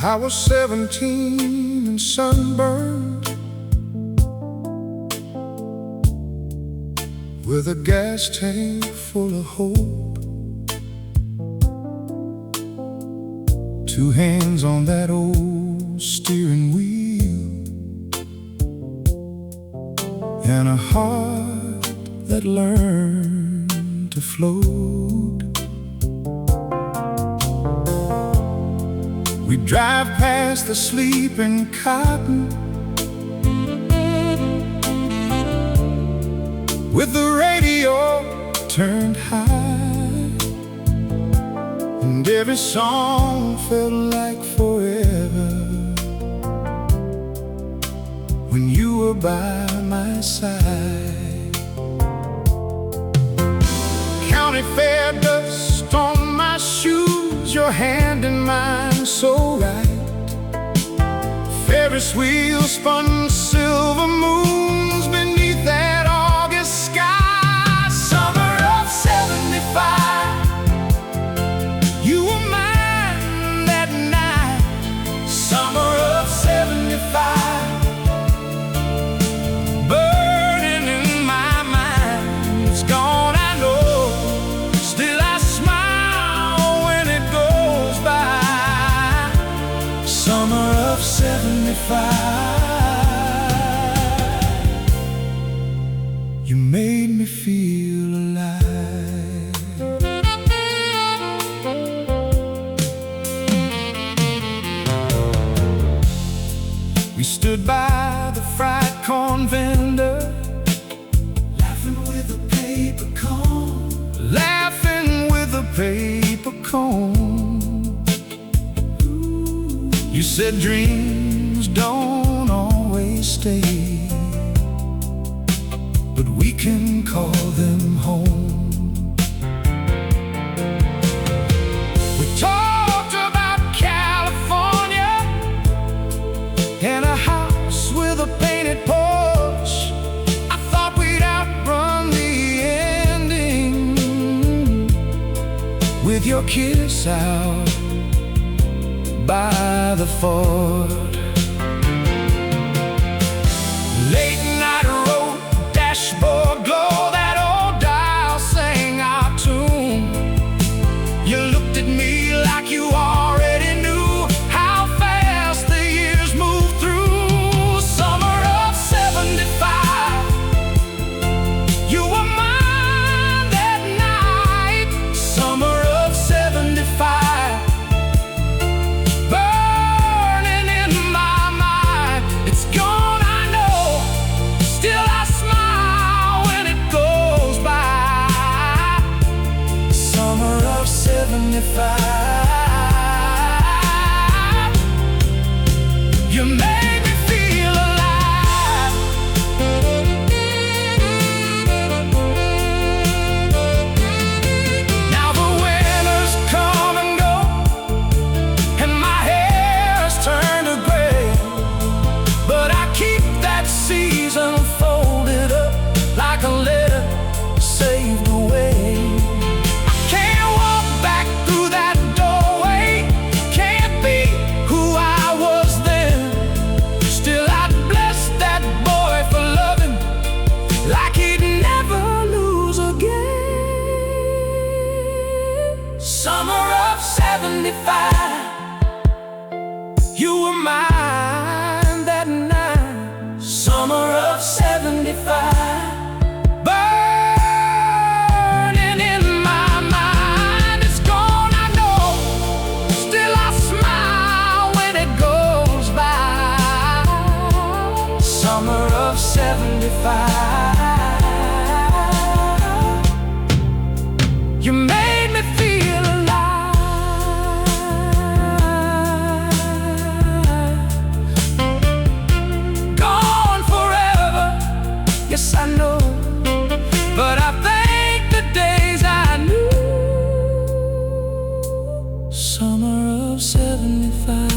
I was 17 and sunburned, with a gas tank full of hope. 2 hands on that old steering wheel, and a heart that learned to float. We drive past the sleeping cotton, with the radio turned high, and every song felt like forever when you were by my side. County fair dust on my shoes, your hand in mine so right. Ferris wheel spun silver moons beneath that August sky. Summer of '75, you were mine that night. Summer of '75, burning in my mind. It's gone, I know, still I smile when it goes by. Summer of '75, you made me feel alive. We stood by the fried corn vendor, laughing with a paper cone, laughing with a paper cone. You said dreams don't always stay, but we can call them home. We talked about California and a house with a painted porch. I thought we'd outrun the ending with your kiss out by the Ford. Late night road, dashboard glow, that old dial sang our tune. You looked at me like you already knew how fast the years move through. Summer of '75, you were mine that night. Summer of '75, burning in my mind. It's gone, I know, still I smile when it goes by. Summer of '75, you made me feel alive. Now the winters come and go, and my hair's turned to gray, but I keep that season folded up like a letter saved away. I can't walk back through that doorway, can't be who I was then. Still I'd bless that boy for loving like he'd never lose again. Summer of '75, you were mine that night. Summer of '75, burning in my mind. It's gone, I know, still I smile when it goes by. Summer of '75, you made me feel alive. Gone forever, yes I know, but I thank the days I knew. Summer of '75,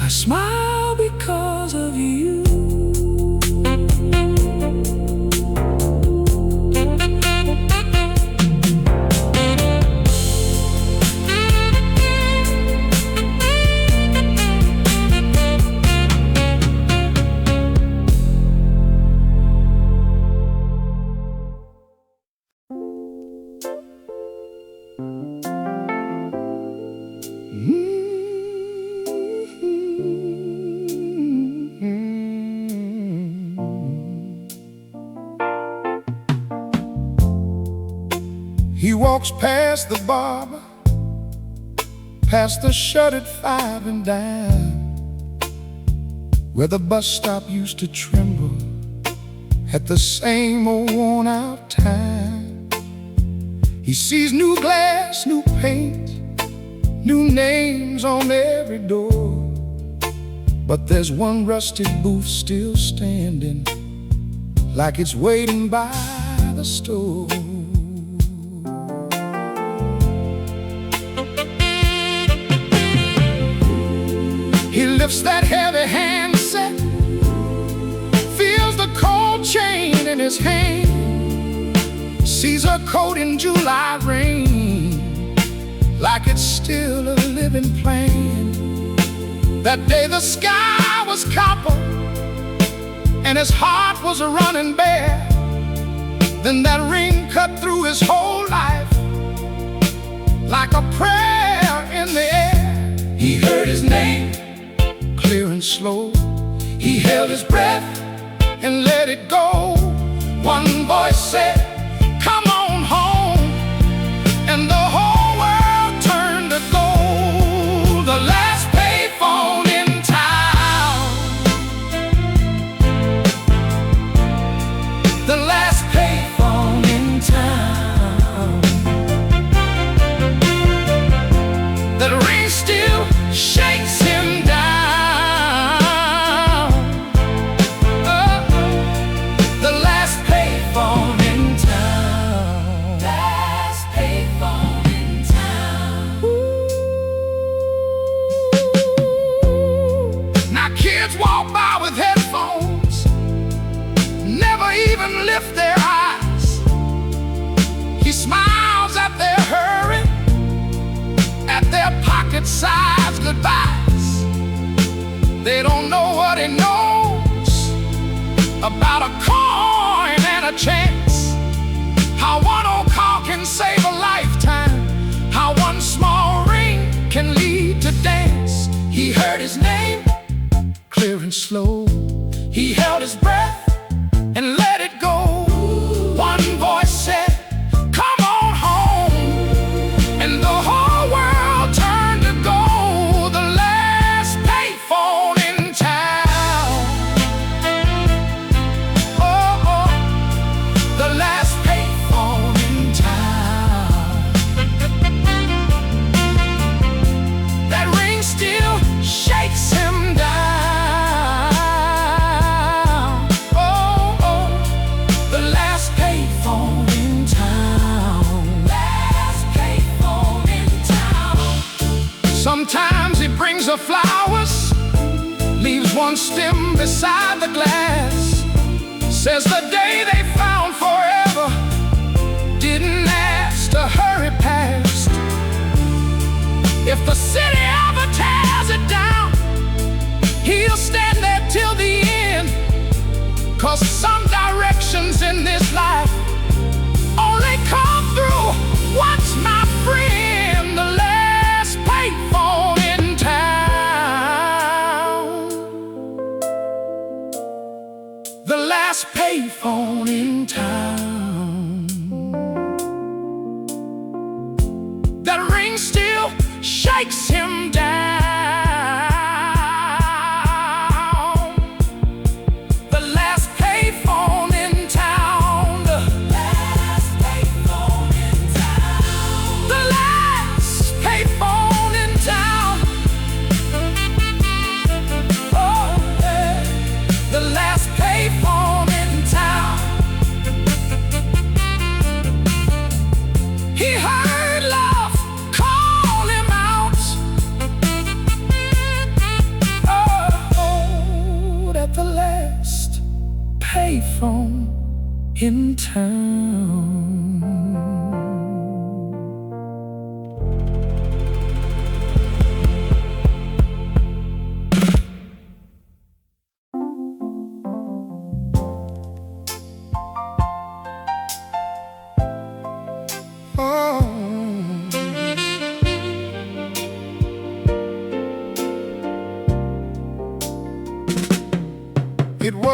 I smile because of you. He walks past the barber, past the shuttered 5 and dime, where the bus stop used to tremble at the same old worn-out time. He sees new glass, new paint, new names on every door, but there's one rusted booth still standing, like it's waiting by the store. He lifts that heavy handset, feels the cold chain in his hand, sees her coat in July rain, like it's still a living plan. That day the sky was copper and his heart was running bare. Then that ring cut through his whole life like a prayer in the air. He heard his name, clear and slow. He held his breath and let it go. One voice said, "Come on home," and the whole world turned to gold. The last payphone in town, the last payphone in town. That ring still shakes him down. Walk by with headphones, never even lift their eyes. He smiles at their hurry, at their pocket-sized goodbyes. They don't know what he knows about a coin and a chance, how one old call can save a lifetime, how one small ring can lead to dance. He heard his name, clear and slow. He held his breath and let it go. One voice said, "Come on home," and the whole world turned to gold. The last payphone in town. Oh, oh, the last payphone in town. That ring still shakes him down. Sometimes he brings her flowers, leaves one stem beside the glass, says the day they found forever didn't ask to hurry past. If the city ever tears it down, he'll stand there till the end. 'Cause some directions in this life only come through once, my friend. The last payphone in town. The last payphone in town. That ring still shakes him down. The last payphone in town. The last payphone in town. The last payphone in town. Oh, yeah. The last payphone in town. He heard love call him out. Oh, at the last payphone in town. Oh,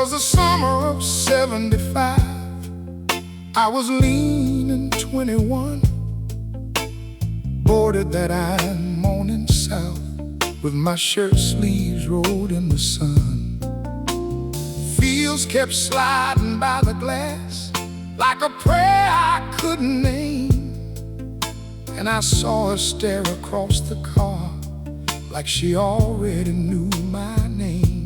was the summer of '75. I was lean and 21, boarded that iron morning south, with my shirt sleeves rolled in the sun. Fields kept sliding by the glass like a prayer I couldn't name, and I saw her stare across the car like she already knew my name.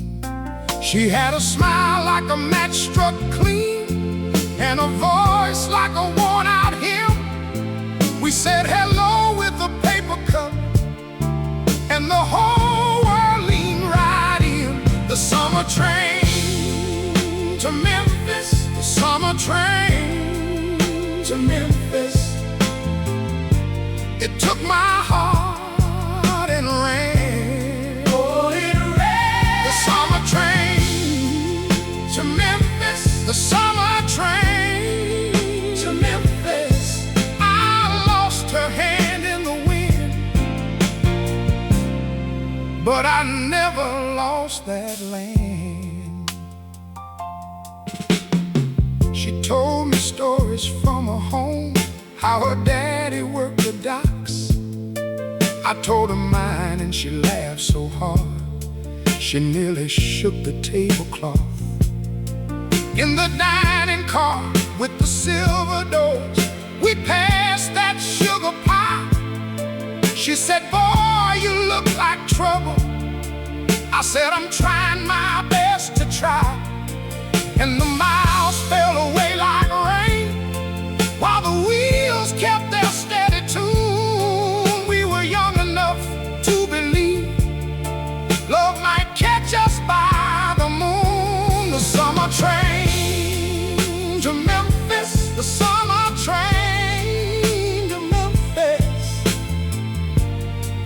She had a smile like a match struck clean, and a voice like a worn-out hymn. We said hello with a paper cup, and the whole world leaned right in. The summer train to Memphis, the summer train to Memphis. It took my heart and ran. Oh, it ran. The summer train to Memphis, the summer train to Memphis. I lost her hand in the wind, but I never lost that land. She told me stories from her home, how her daddy worked the docks. I told her mine and she laughed so hard she nearly shook the tablecloth. In the dining car with the silver doors, we passed that sugar pie. She said, boy, you look like trouble. I said, I'm trying my best to try. And the miles fell away like rain, while the wheels kept their steady tune. We were young enough to believe love might catch us by the moon. The summer train to Memphis, the summer train to Memphis.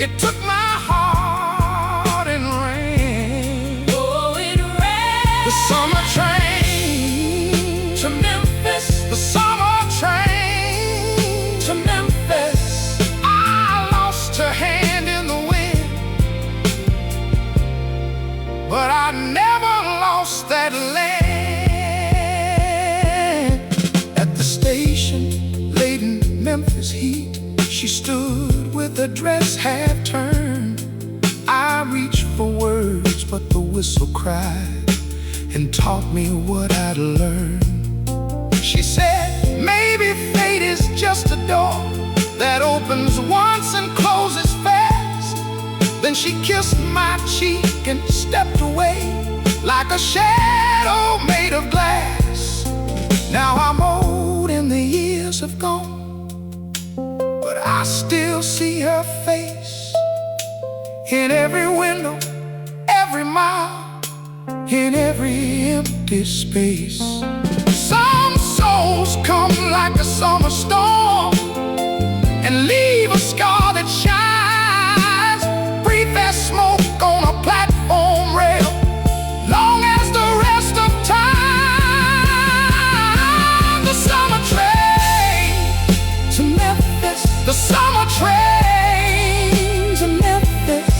It took my heart and ran. Oh, it ran. The summer train to Memphis, the summer train to Memphis. I lost her hand in the wind, but I never lost that land. At the station, late in Memphis heat, she stood with her dress half turned. I reached for words, but the whistle cried and taught me what I'd learned. She said, maybe fate is just a door that opens once and closes fast. Then she kissed my cheek and stepped away like a shadow made of glass. Now I'm old and the years have gone, but I still see her face in every window, every mile, in every empty space. Some souls come like a summer storm and leave a scar that shines. Breathe that smoke on a platform rail long as the rest of time. The summer train to Memphis, the summer train to Memphis.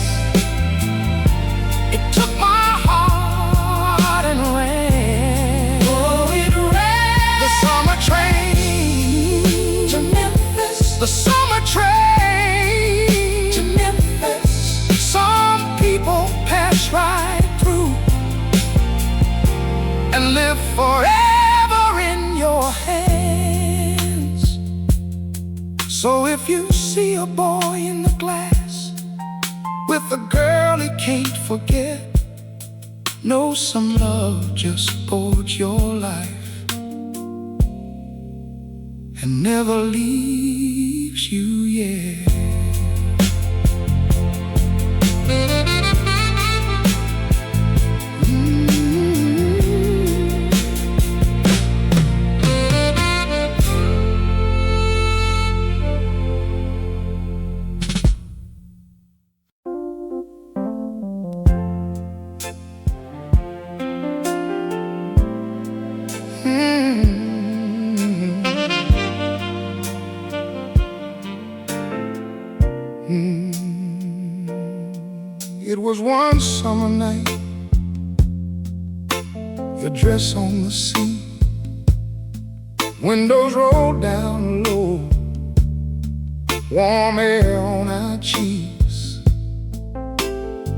It took my heart and ran. Oh, it ran. The summer train to Memphis, the summer train to Memphis. Some people pass right through and live forever in your hands. So if you see a boy in the glass with a girl he can't forget, know some love just spoiled your life and never leaves you yet. It was one summer night your dress on the seat, windows rolled down low, warm air on our cheeks,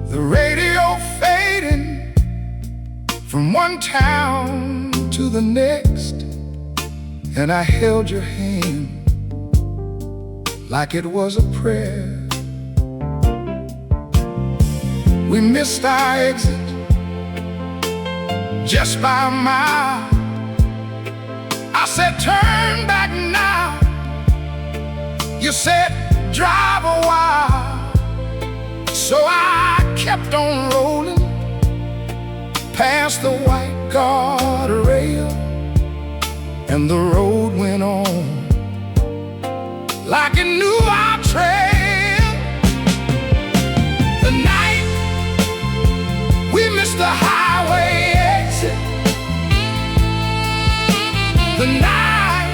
the radio fading from one town to the next, and I held your hand like it was a prayer. We missed our exit just by a mile. I said, turn back now. You said, drive a while. So I kept on rolling past the white guardrail, and the road went on like it knew our trail. The night we missed the highway exit, the night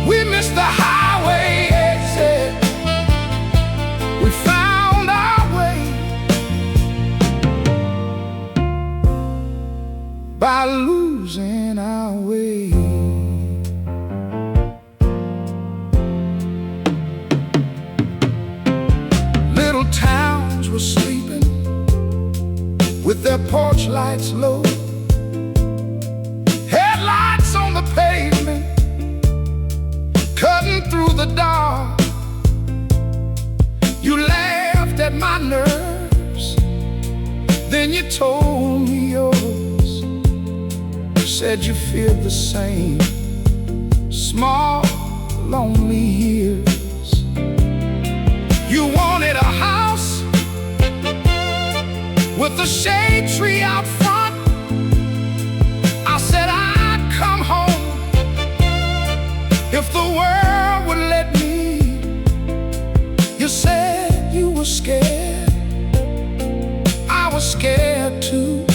we missed the highway exit, we found our way by losing our way. Little towns were sleeping with their porch lights low, headlights on the pavement, cutting through the dark. You laughed at my nerves, then you told me yours. You said you feared the same small, lonely years. You wanted a house with a shade tree out front. I said I'd come home if the world would let me. You said you were scared, I was scared too,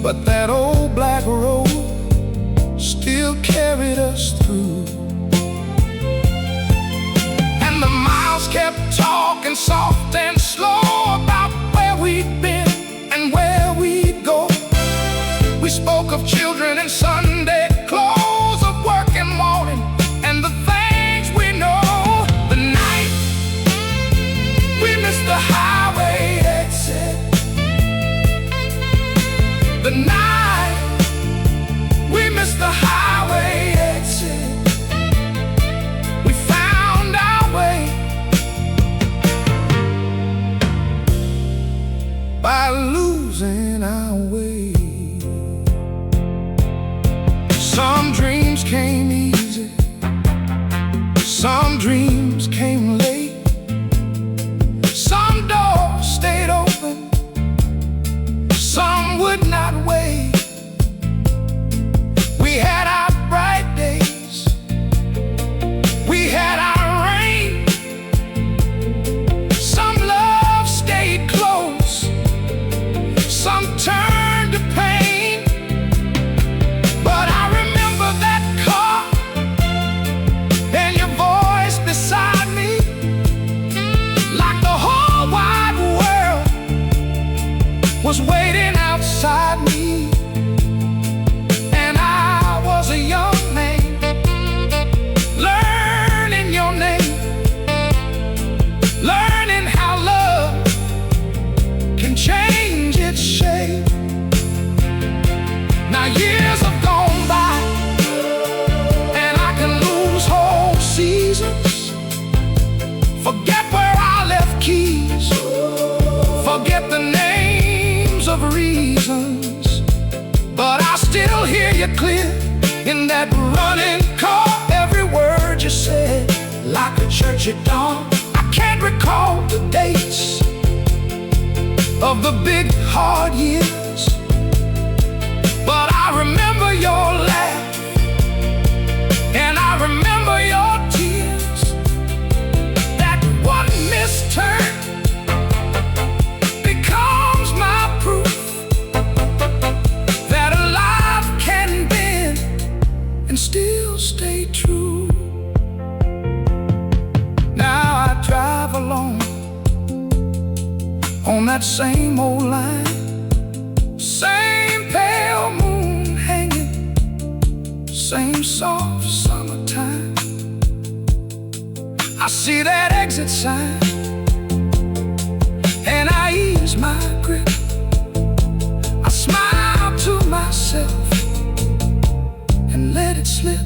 but that old black road still carried us through. And the miles kept talking soft and slow about where we'd been and where we'd go. We spoke of children and Sunday clothes, of work and morning, and the things we know. The night we missed the highway exit, the night we missed the highway exit, we found our way by losing our way. Some dreams came easy, some dreams came late, some doors stayed open, some would not wait. We had our bright days, we had our rain, some love stayed close, some turned to pain. But I remember that car and your voice beside me, like the whole wide world was waiting outside me. And I was a young man, learning your name, learning how love can change its shape. Now years have gone by, and I can lose whole seasons, forget where I left keys, forget the names of reasons, but I still hear you clear in that running car. Every word you said, like a church at dawn. I can't recall the dates of the big hard years, but I remember your laugh, and I remember your tears. That one missed turn becomes my proof that a life can bend and still stay true. Now I drive alone on that same old line, Same pale moon hanging, same soft summertime. I see that exit sign and I ease my grip. I smile to myself and let it slip.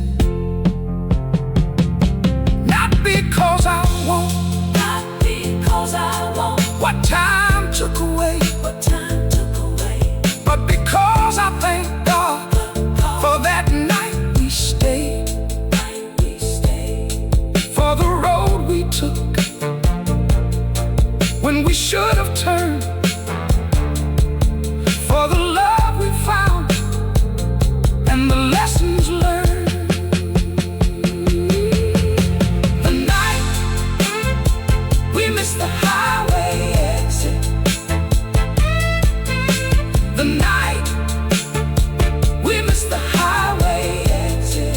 Not because I won't, not because I won't, what time took away, what time took away, but because I thank God for that night we stayed, for the road we took when we should have turned, for the love we found and the lessons learned. The night we missed the highway exit, the night we missed the highway exit,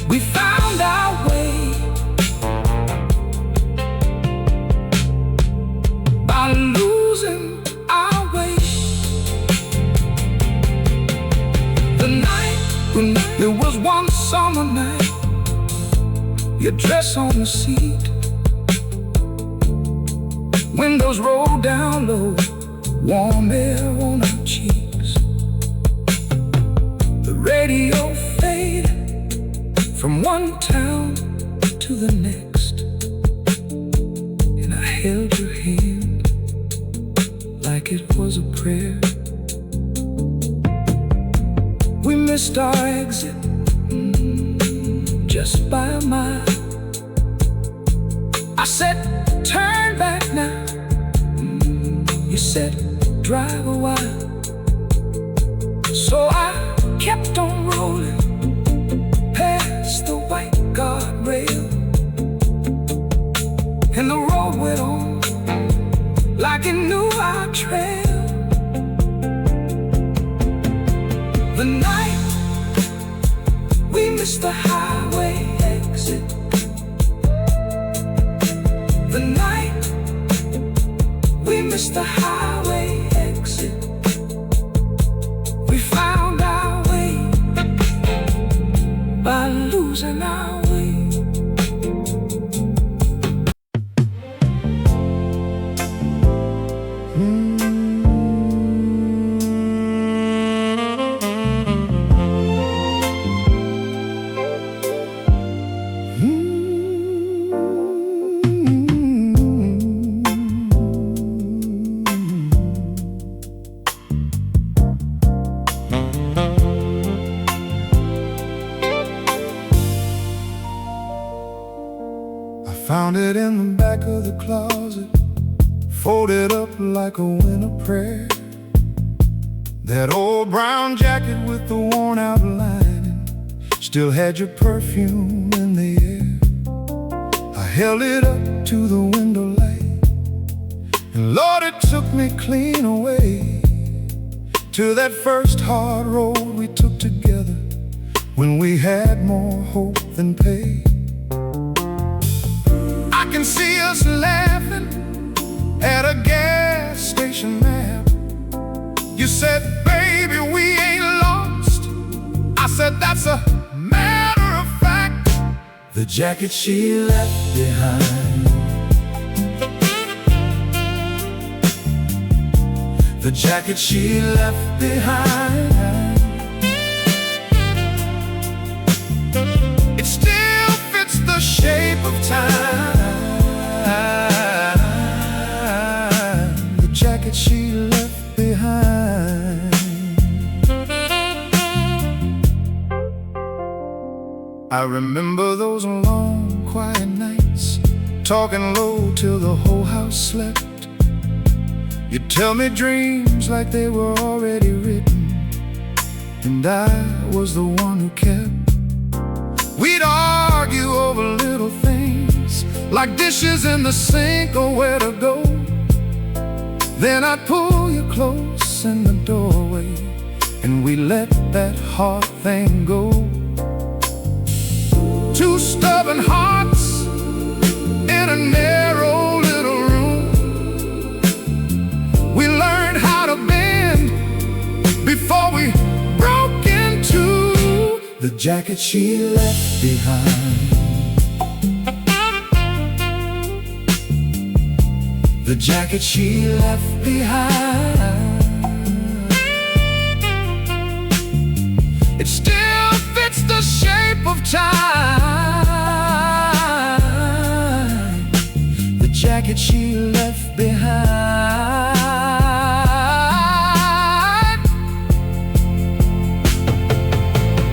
we found our way by losing our way. The night when there was one summer night, your dress on the seat, windows rolled down low, warm air on our cheeks. The radio faded from one town to the next, and I held your hand like it was a prayer. We missed our exit just by a mile. I said, turn back now. You said, drive a while. So I kept on rolling past the white guardrail, and the road went on like it knew our trail. The night we missed the highway exit, the night we missed the highway exit, we found our way by losing our way. Found it in the back of the closet, folded up like a winter prayer. That old brown jacket with the worn out lining still had your perfume in the air. I held it up to the window light, and Lord, it took me clean away to that first hard road we took together when we had more hope than pay. I can see us laughing at a gas station map. You said, baby, we ain't lost. I said, that's a matter of fact. The jacket she left behind, the jacket she left behind, it still fits the shape of time. The jacket she left behind. I remember those long, quiet nights, talking low till the whole house slept. You'd tell me dreams like they were already written, and I was the one who kept. We'd argue over little things, like dishes in the sink or where to go. Then I'd pull you close in the doorway, and we let that hard thing go. Two stubborn hearts in a narrow little room. We learned how to bend jacket she left behind. The jacket she left behind. It still fits the shape of time. The jacket she left behind.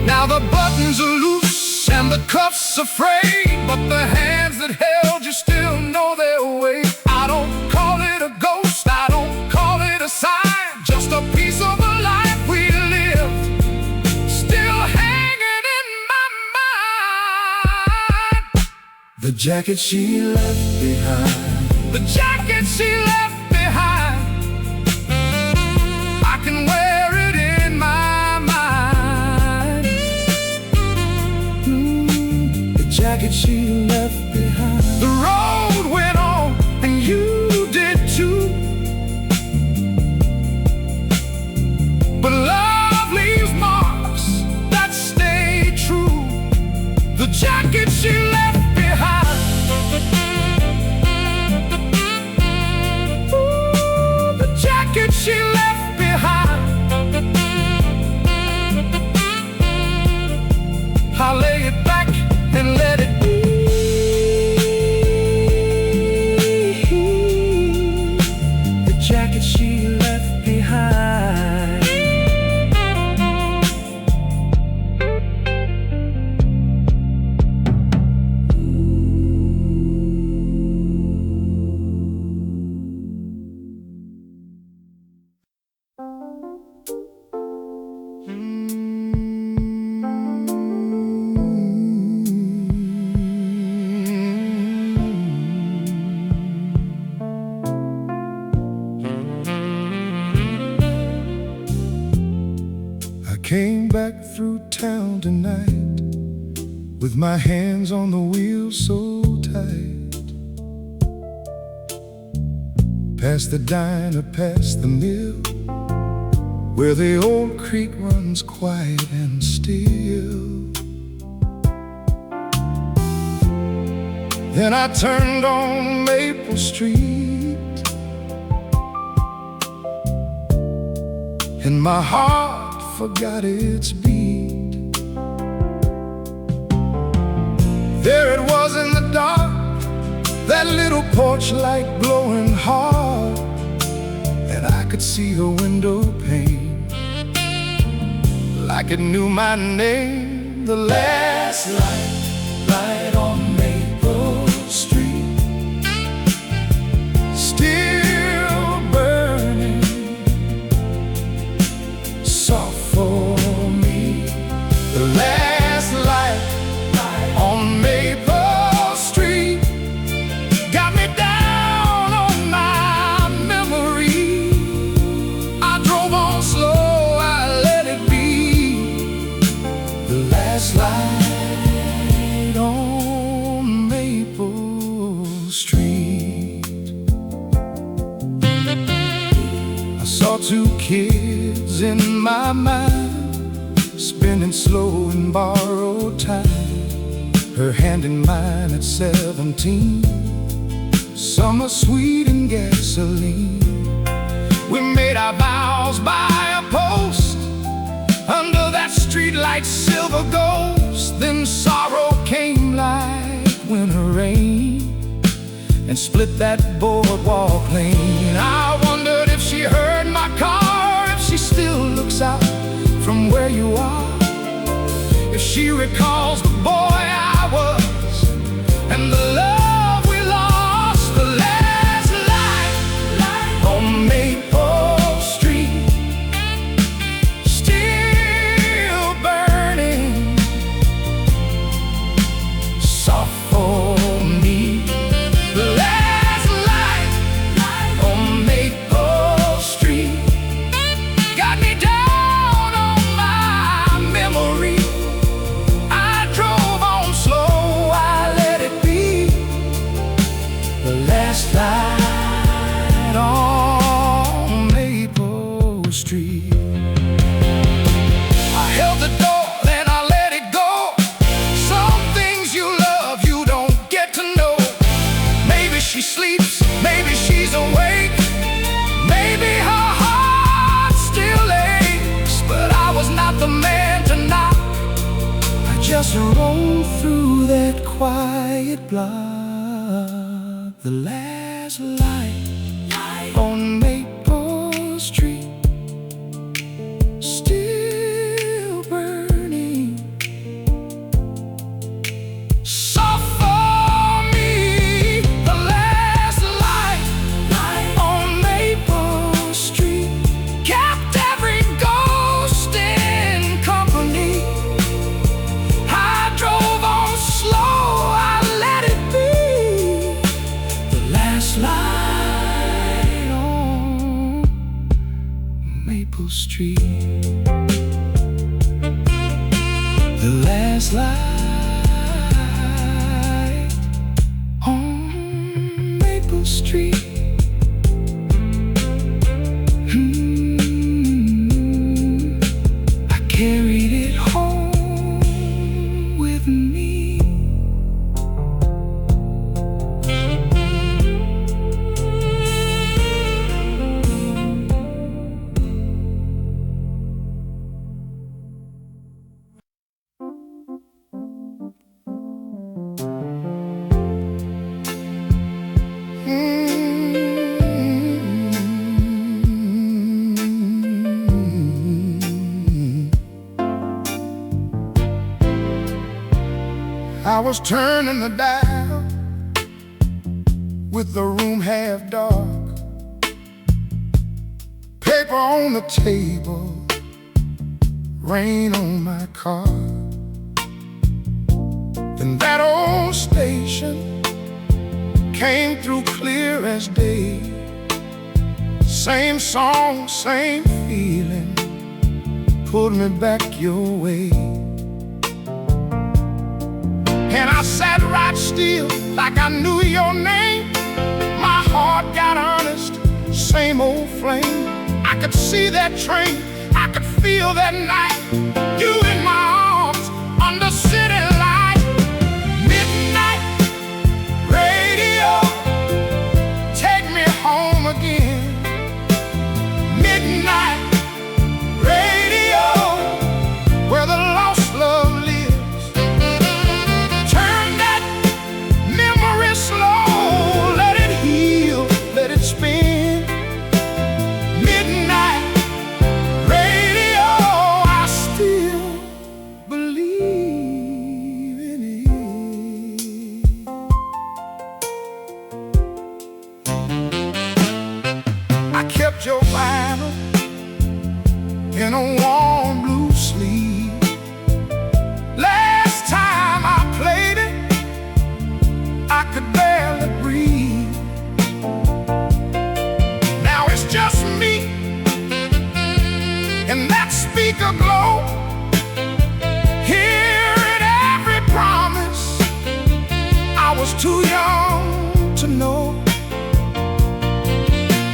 Now the buttons are loose and the cuffs are frayed, but the hands that held you still know their way. I don't call it a ghost, I don't call it a sign, just a piece of a life we lived, still hanging in my mind. The jacket she left behind. The jacket she left behind. I can wear it in my mind. The jacket she left behind. The road went on and you did too, but love leaves marks that stay true. The jacket she left behind. Ooh, the jacket she left behind. I lay it back and let it be. The jacket she left behind. I came back through town tonight with my hands on the wheel so tight. Past the diner, past the mill, where the old creek runs quiet and still. Then I turned on Maple Street, and my heart forgot its beat. There it was in the dark, that little porch light glowing hard, and I could see the window pane like it knew my name. The last light, right on Maple Street, still burning soft for me. The last light on Maple Street got me down on my memory. I drove on slow, I let it be. The last light on Maple Street. I saw two kids in my mind, spinning slow in borrowed time. Her hand in mine at 17, summer sweet and gasoline. We made our vows by a post under that streetlight silver ghost. Then sorrow came like winter rain and split that boardwalk lane. I wondered if she heard my car, if she still looks out from where you are, if she recalls the boy I was and the love we lost. The last light on Maple Street, still burning soft for me. The last light on Maple Street got me down on my memory. I drove on slow, as I roll through that quiet block, the last light on Maple Street still burning. So for me, the last light on Maple Street kept every ghost in company. I drove on slow, I let it be the last light on Maple Street. The last light on Maple Street. I carried it home with me. I was turning the dial with the room half dark, paper on the table, rain on my car. And that old station came through clear as day. Same song, same feeling, pulled me back your way. And I sat right still like I knew your name. My heart got honest, same old flame. I could see that train, I could feel that night. You in my arms under city light. Midnight radio, take me home again. Midnight radio, where the lost love lives. Slow, let it heal, let it spin. Midnight radio, I still believe in it. I kept your vinyl in a warm blue sleeve. Last time I played it, I could barely breathe. Now it's just me and that speaker glow. Hearing every promise I was too young to know.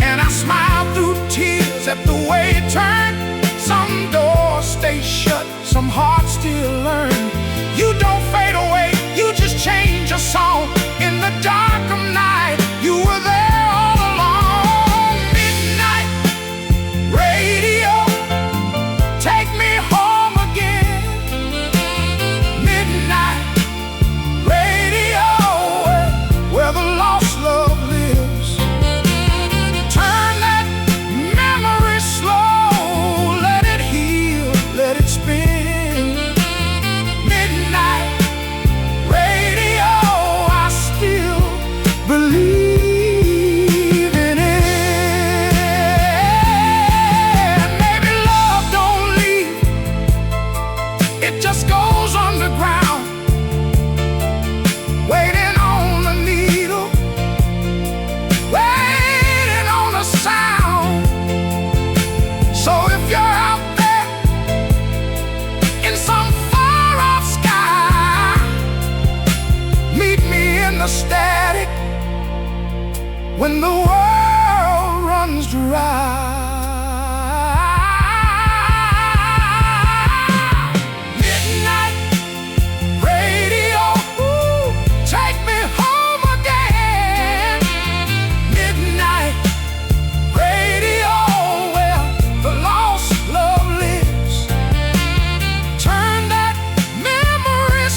And I smiled through tears at the way it turned. Some doors stay shut, some hearts still learn. You don't fade away, you just change your song. In the dark of night, you were there all along. Midnight radio, take me home again. Midnight radio, where the lost love lives. Turn that memory slow, let it heal, let it spin. Midnight radio, I still believe in it. Maybe love don't leave, it just goes underground, waiting on the needle, waiting on the sound. So if you're out there in some far-off sky, meet me in the static when the world runs dry. Midnight radio, ooh, take me home again. Midnight radio, where the lost love lives. Turn that memory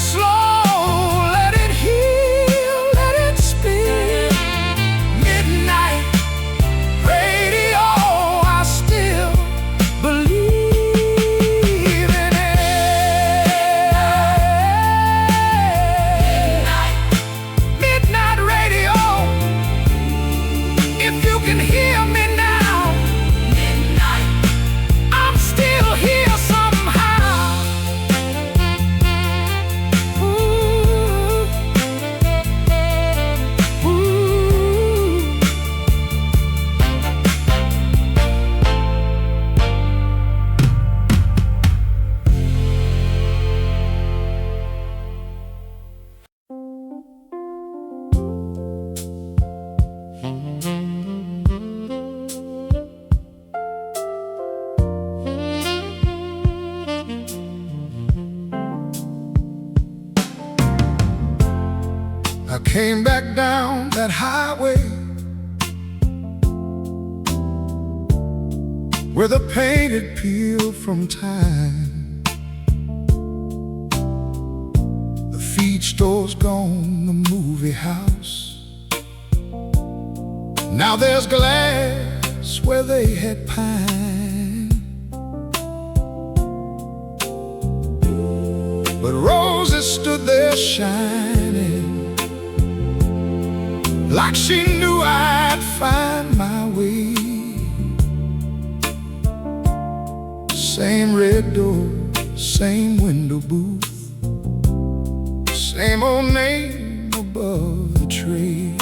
I came back down that highway where the paint had peeled from time. The feed store's gone, the movie house. Now there's glass where they had pine. But roses stood there shining, like she knew I'd find my way. Same red door, same window booth, same old name above the tray.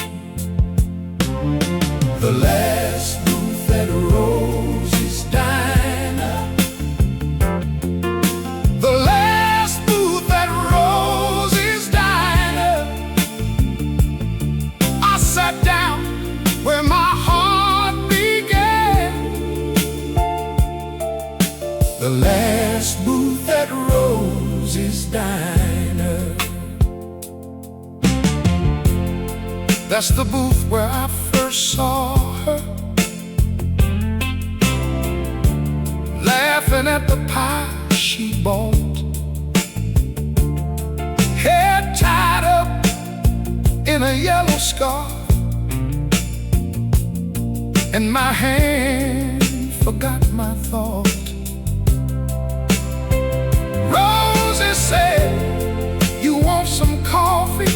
The last booth at Rosie's Diner. The last booth at Rosie's Diner. I sat down where my heart began. The last booth at Rosie's Diner. That's the booth where I first saw her, laughing at the pie she bought, hair tied up in a yellow scarf, and my hand forgot my thought. Rosie said, "You want some coffee?"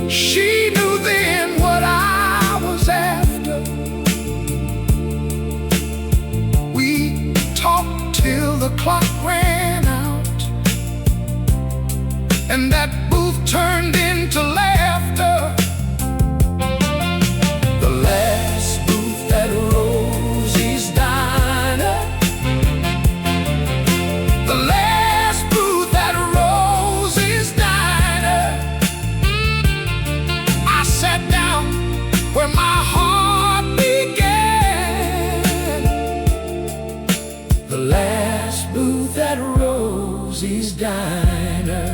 She knew then what I was after. We talked till the clock ran out, and that booth turned into laughter. The last booth at Rosie's Diner. The last booth at Rosie's Diner. I sat down where my heart began. The last booth at Rosie's Diner.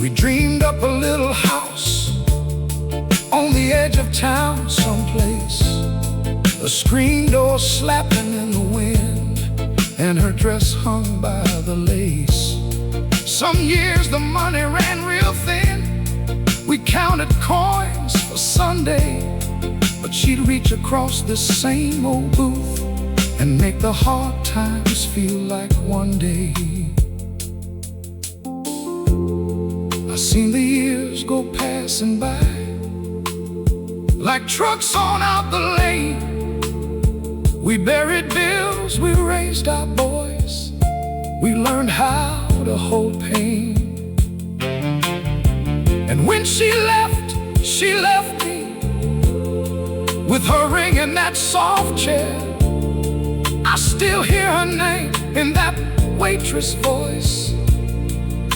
We dreamed up a little house on the edge of town someplace, a screen door slapping in the wind, and her dress hung by the lace. Some years the money ran real thin. We counted coins for Sunday, but she'd reach across this same old booth and make the hard times feel like one day. I seen the years go passing by, like trucks on out the lane. We buried bills, we raised our boys, we learned how to hold pain. And when she left me with her ring in that soft chair. I still hear her name in that waitress voice,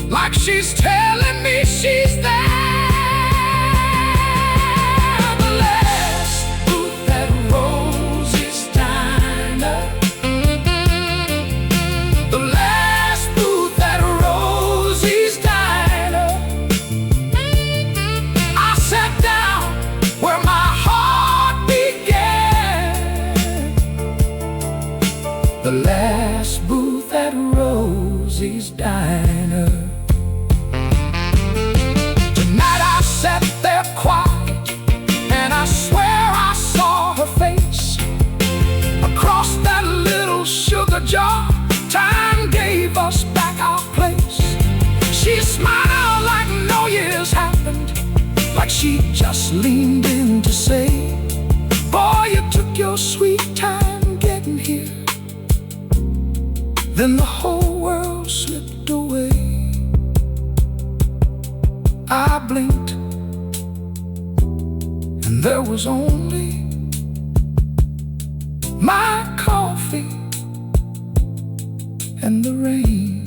like she's telling me she's there. The last booth at Rosie's Diner. The last booth at Rosie's Diner. I sat down where my heart began. The last booth at Rosie's Diner. Sat there quiet, and I swear I saw her face across that little sugar jar. Time gave us back our place. She smiled like no years happened, like she just leaned in to say, boy, you took your sweet time getting here. Then the whole world slipped away. I blinked, and there was only my coffee and the rain.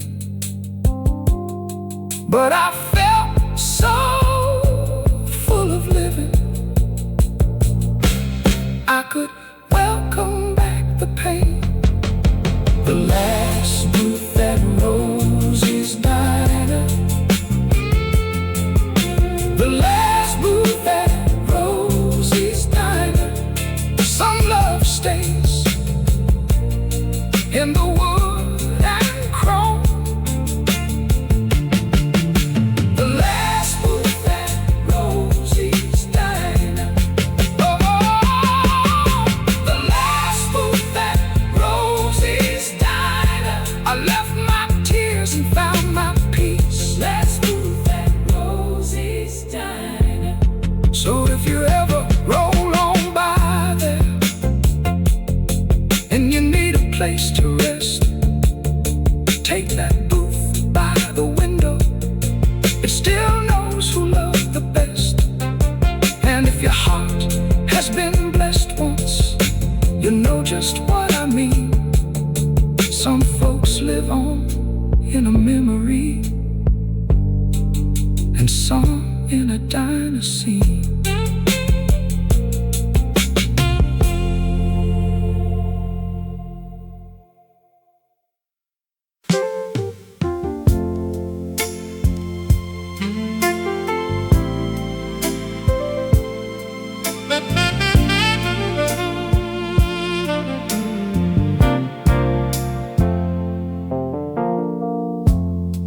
But I felt so full of living, I could welcome back the pain. The last booth at Rosie's your heart has been blessed once, you know just what I mean. Some folks live on in a memory, and some in a diner scene.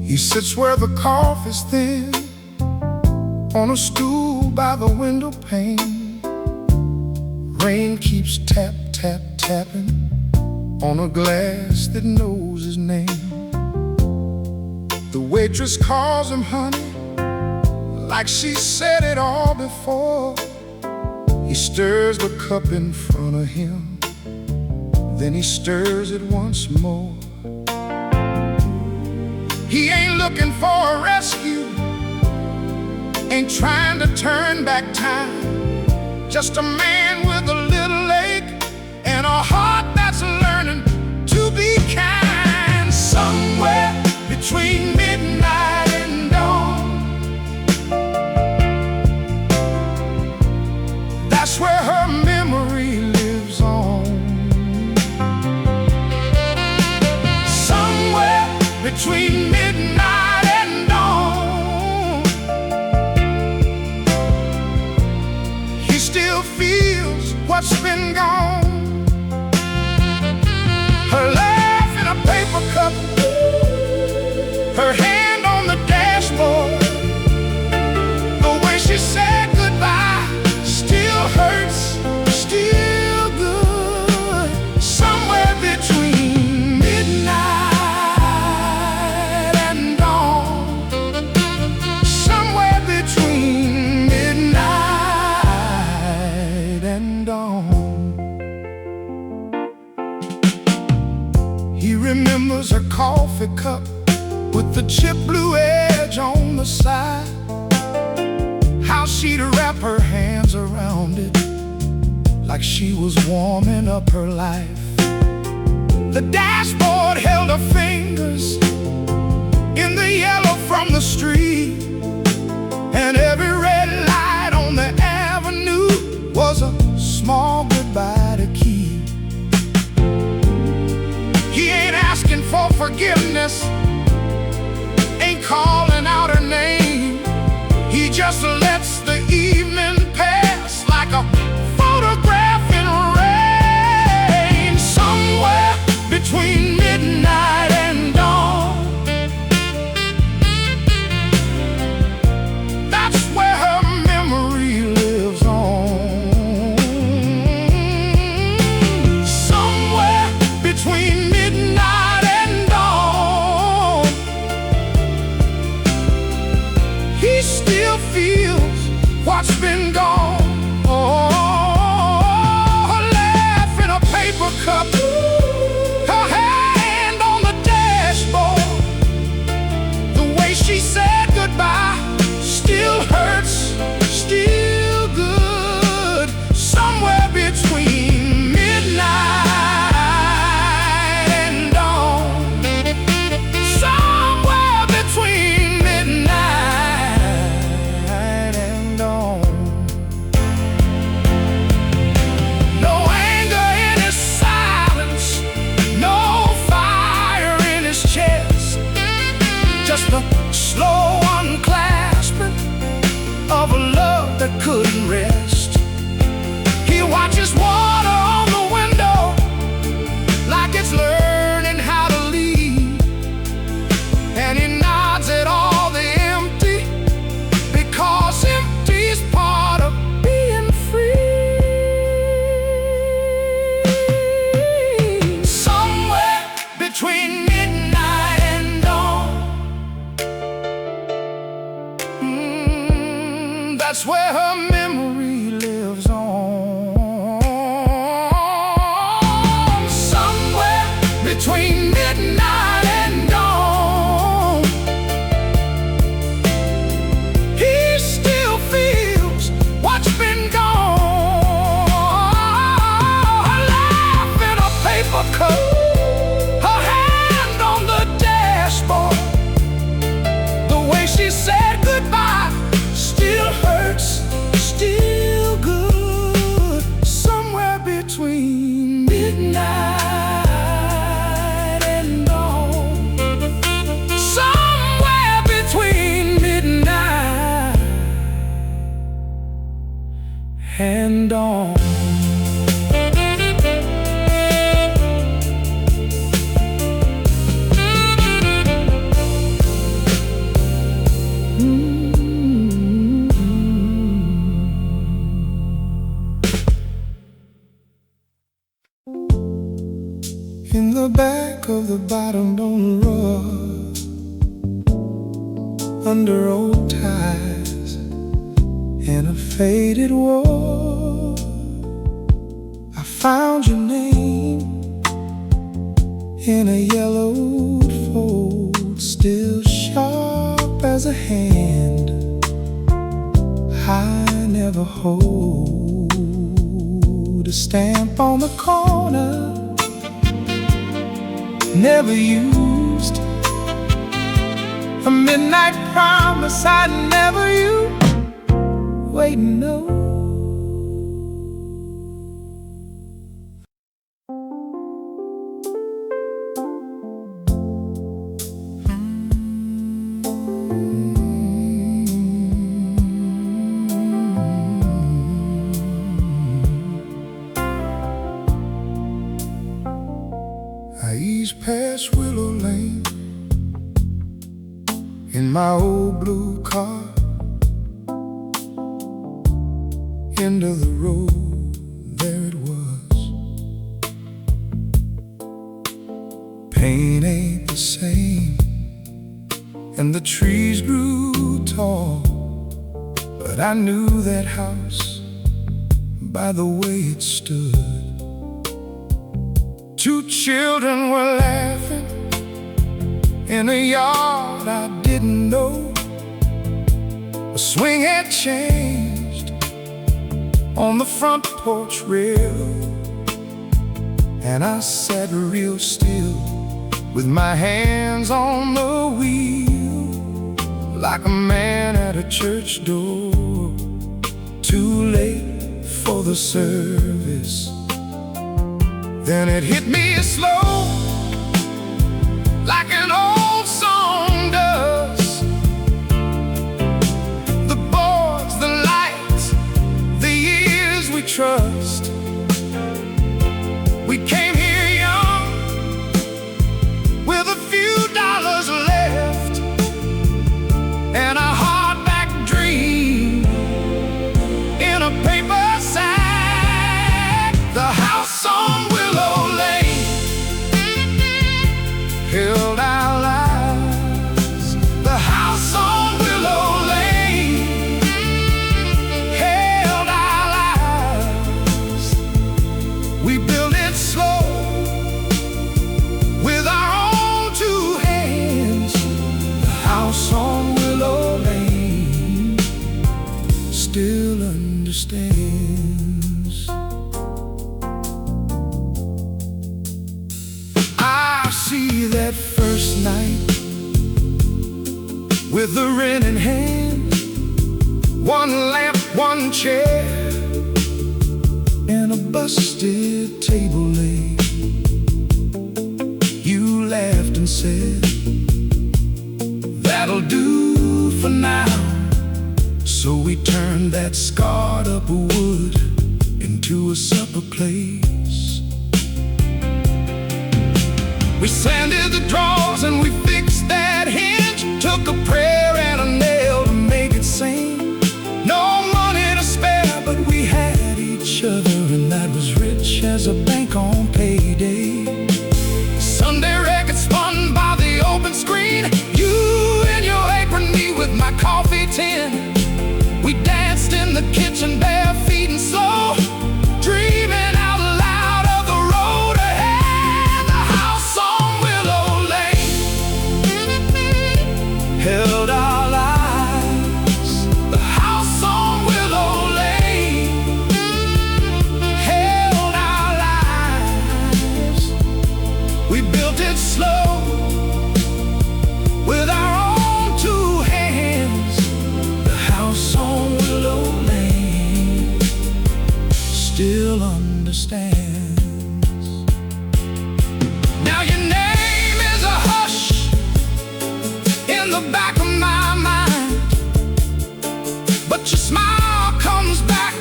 He sits where the coffee's thin, on a stool by the window pane. Rain keeps tap, tap, tapping on a glass that knows his name. The waitress calls him honey, like she said it all before. He stirs the cup in front of him, then he stirs it once more. He ain't looking for a rescue, ain't trying to turn back time. Just a man with a little ache and a heart that's learning to be kind. Somewhere between midnight and dawn, that's where her memory lives on. Somewhere between midnight and dawn, he still feels what's been gone. Her laugh in a paper cup, her hand on the dashboard, the way she said goodbye still hurts, still good. Somewhere between midnight remembers her coffee cup with the chip blue edge on the side. How she'd wrap her hands around it like she was warming up her life. The dashboard held her fingers in the yellow from the street, and every red light on the avenue was a small goodbye to keep. He ain't asking for forgiveness, ain't calling out her name. He just lets the evening pass like a photograph in rain. Somewhere between midnight and dawn, that's where her memory lives on. Somewhere between midnight and dawn, he still feels what's been gone. Oh, her laugh in a paper cup, her hand on the dashboard, the way she said goodbye still hurts, still good. Somewhere between midnight slow unclasping of a love that couldn't rest. He watches water on the window like it's learning how to lead, and he nods at all the empty, because empty's part of being free. Somewhere between midnight and dawn, that's where her memory lives on. Somewhere between midnight and dawn, he still feels what's been gone. under old ties in a faded wall. I found your name in a yellowed fold, still sharp as a hand I never hold. A stamp on the corner, never used. A midnight promise I never used. Wait, no. I eased past Willow Lane in my old blue car. End of the road, there it was. Pain ain't the same, and the trees grew tall, but I knew that house by the way it stood. Two children were laughing in a yard I didn't know. A swing had changed on the front porch rail, and I sat real still with my hands on the wheel, like a man at a church door, too late for the service. Then it hit me slow, like an old song does. The boards, the lights, the years we trust. We came here young, with a few dollars left, and a hardback dream in a paper sack. The house on held our lives. The house on Willow Lane held our lives. We built it slow with our own two hands. The house on Willow Lane still understands. See that first night with the rent in hand, one lamp, one chair, and a busted table laid. You laughed and said, "That'll do for now." So we turned that scarred up wood into a supper place. We sanded the drawers and we fixed that hinge, took a prayer and a nail to make it sing. No money to spare, but we had each other, and that was rich as a bank on payday. Sunday record spun by the open screen, you in your apron, me with my coffee tin. We danced in the kitchen bare feet and slow, dreaming out loud of the road ahead. The house on Willow Lane held our lives. The house on Willow Lane held our lives. We built it slow with our own two hands. The house on Willow Lane still understands. Now your name is a hush in the back of my mind, but your smile comes back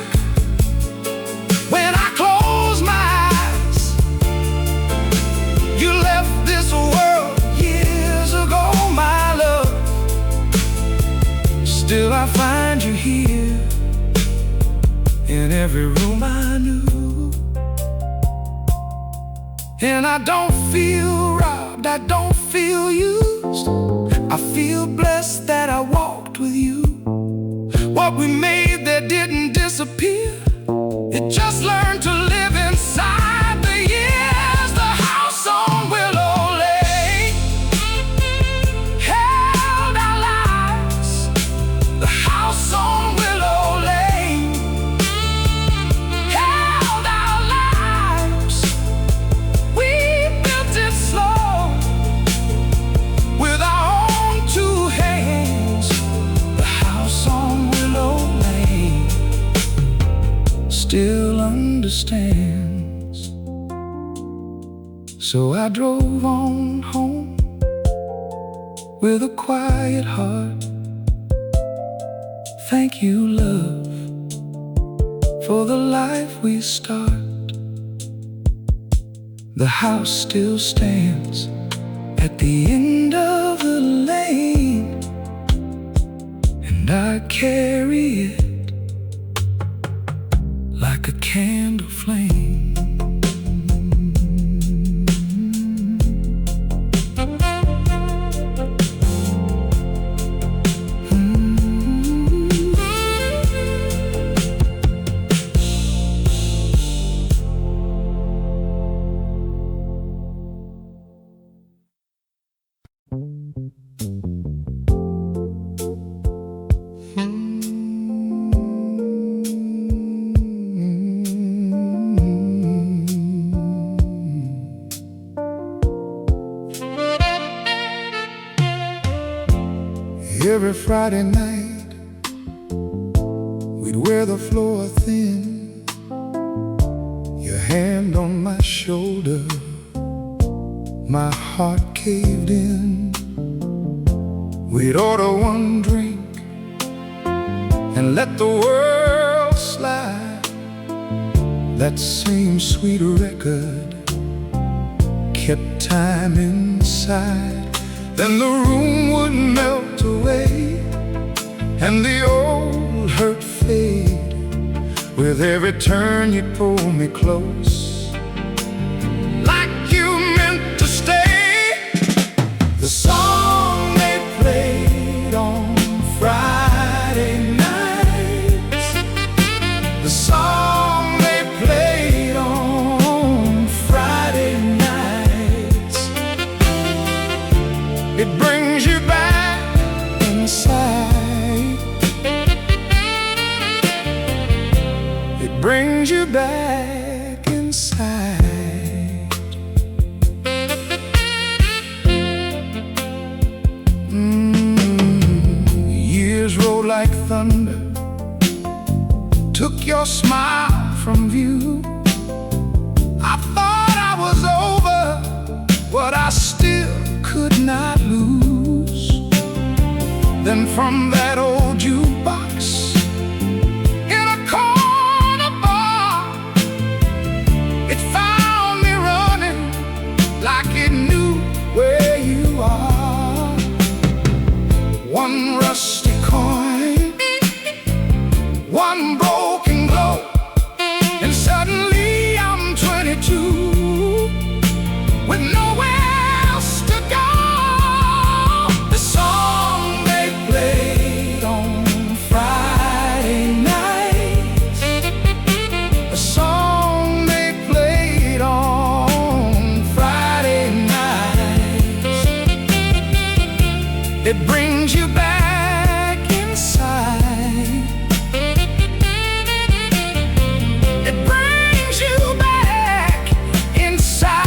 when I close my eyes. You left this world years ago, my love. Still I find you here in every room I knew. And I don't feel robbed, I don't feel used. I feel blessed that I walk what we made there didn't disappear. It just learned to live inside the years. The house on Willow Lane held our lives. The house on Willow Lane held our lives. We built it slow with our own two hands. The house on Willow Lane still understands. So I drove on home with a quiet heart. Thank you, love, for the life we start. The house still stands at the end of the lane, and I carry it like a candle flame. Every Friday night, we'd wear the floor thin. Your hand on my shoulder, my heart caved in. We'd order one drink and let the world slide. That same sweet record kept time inside. Then the room would melt away and the old hurt fade. With every turn you'd pull me close, like you meant to stay. The song they played on Friday nights, the song they played on Friday nights, it brings you back inside. It brings you back inside. Years rolled like thunder, took your smile from view. I thought I was over, but I still could not lose. Then from that old jukebox in a corner bar, it found me running like it knew where you are. One rusty coin, one broken globe, and suddenly I'm 22 with nowhere else to go. The song they played on Friday nights, the song they played on Friday nights, it brings you back inside. It brings you back inside.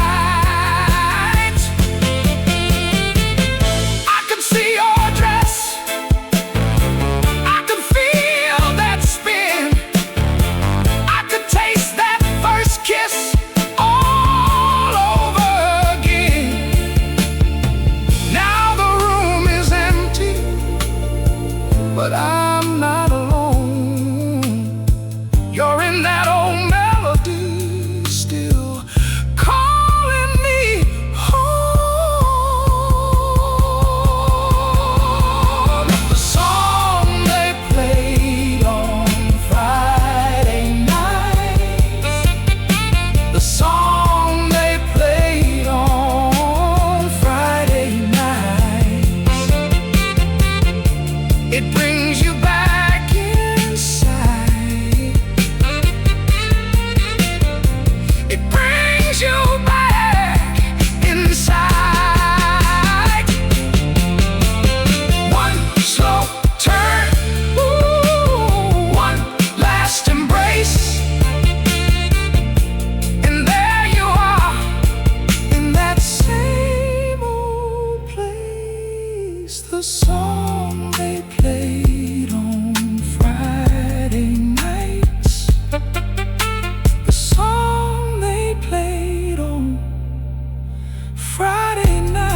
I could see your dress, I could feel that spin, I could taste that first kiss all over again. Now the room is empty It's the song they played on Friday nights. The song they played on Friday nights.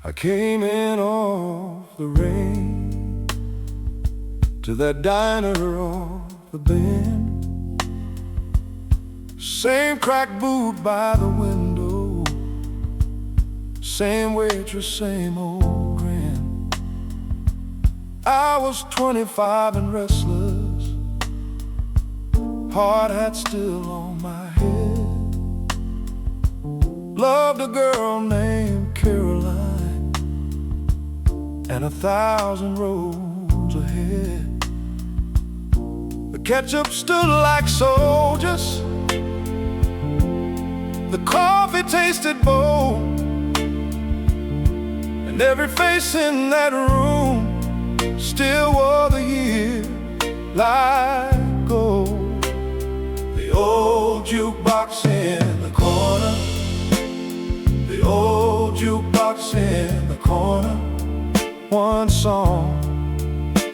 I came in off the rain to that diner off the bend, same cracked boot by the window, same waitress, same old grin. I was 25 and restless, hard hat still on my head. Loved a girl named Caroline, and 1,000 roads ahead. The ketchup stood like soldiers, the coffee tasted bold, and every face in that room still wore the year like gold. The old jukebox in the corner, the old jukebox in the corner. One song,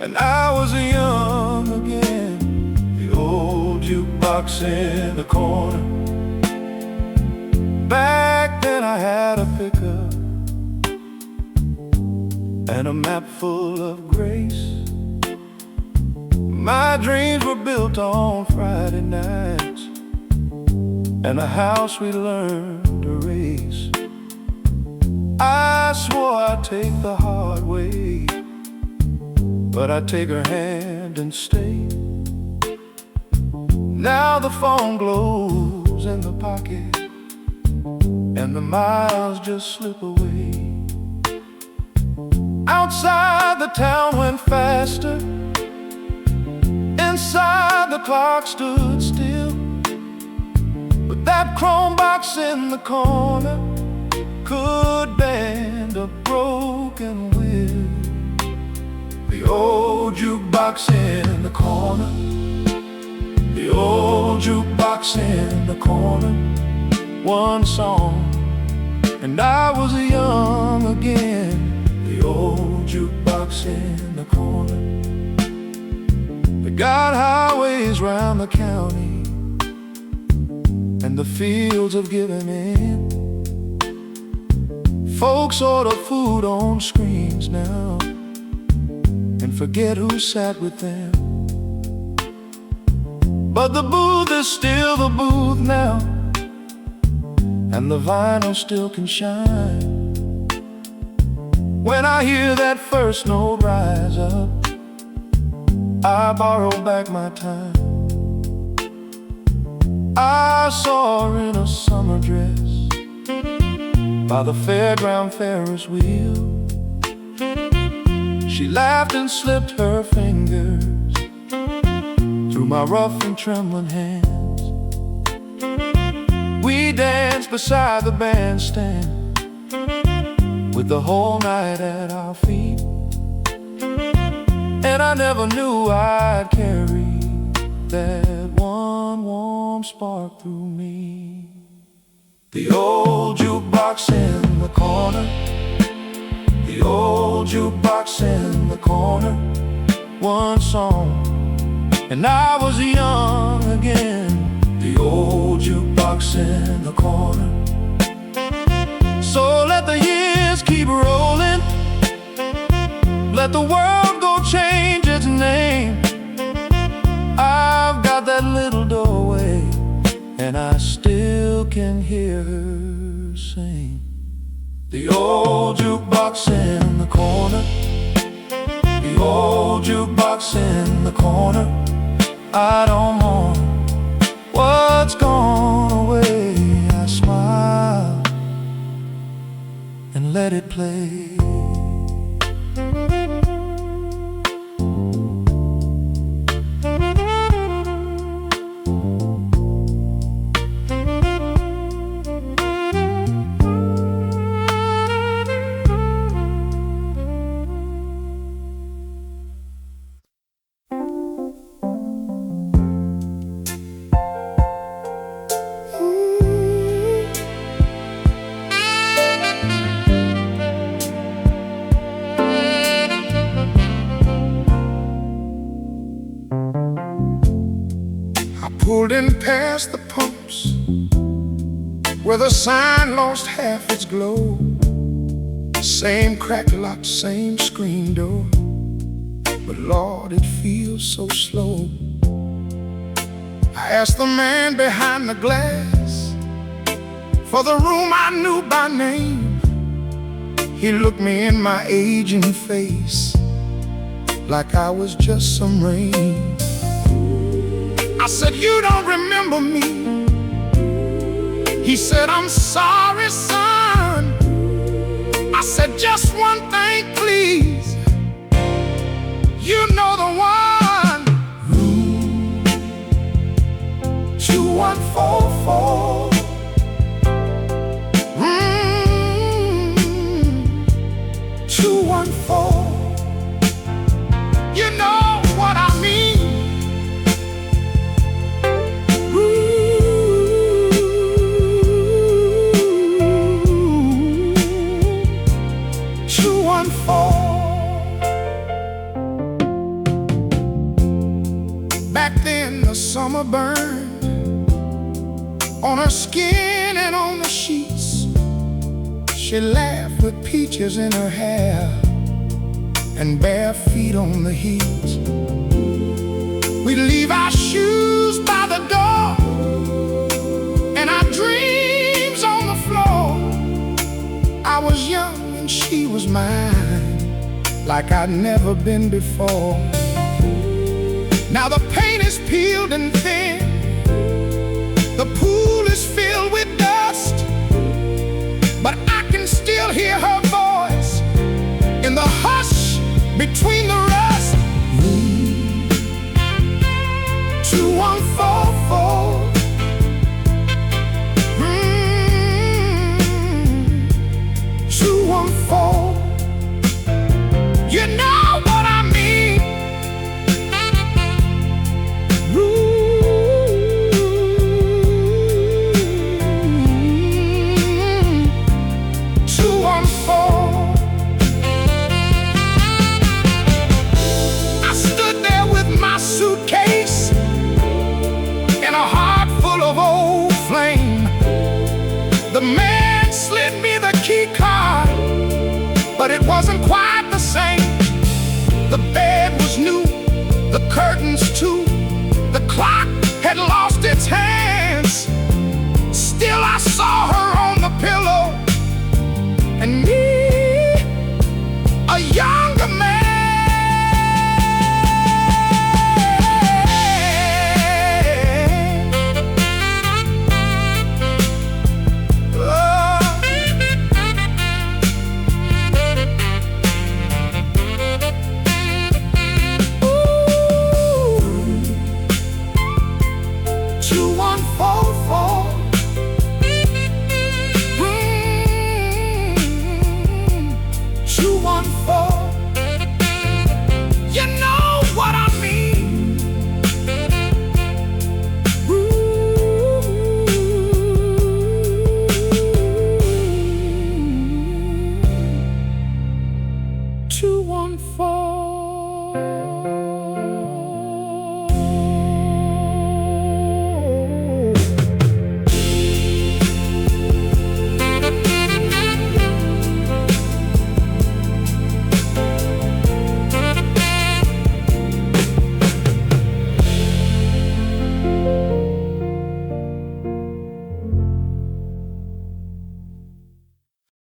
and I was young again. The old jukebox in the corner. Back then I had a pickup and a map full of grace. My dreams were built on Friday nights and a house we learned to race. I swore I'd take the hard way, but I'd take her hand and stay. Now the phone glows in the pocket, and the miles just slip away. Outside the town went faster, inside the clock stood still. But that chrome box in the corner could bend a broken wheel. The old jukebox in the corner, the old jukebox in the corner. One song, and I was young again. The old jukebox in the corner. They got highways round the county, and the fields have given in. Folks order food on screens now and forget who sat with them. But the booth is still the booth now, and the vinyl still can shine. When I hear that first note rise up, I borrow back my time. I saw her in a summer dress by the fairground Ferris wheel. She laughed and slipped her fingers through my rough and trembling hands. We danced beside the bandstand with the whole night at our feet, and I never knew I'd carry that one warm spark through me. The old jukebox in the corner, the old jukebox in the corner. One song, and I was young again. The old jukebox in the corner. So let the years keep rolling, let the world go change its name. I've got that little doorway, and I still can hear her sing. The old jukebox in the corner, the old jukebox in the corner. I don't want what's gone. it play. Pulled in past the pumps where the sign lost half its glow. Same cracked lock, same screen door, but Lord, it feels so slow. I asked the man behind the glass for the room I knew by name. He looked me in my aging face like I was just some rain. I said, "You don't remember me." He said, "I'm sorry, son." I said, "Just one thing, please. You know the one. Room 2144. Room 214. You know what I mean. 214. Back then the summer burned on her skin and on the sheets. She laughed with peaches in her hair and bare feet on the heat. We'd leave our shoes by the door and our dreams on the floor. I was young and she was mine, like I'd never been before. Now the paint is peeled and thin, the pool is filled with dust, but I can still hear her voice in the hush between the rust. 2144. 214. You know what I mean. Room 214. I stood there with my suitcase and a heart full of old flame. The man slid me the key card, but it wasn't quite the same. The bed was new, the curtains too, the clock had lost its hand.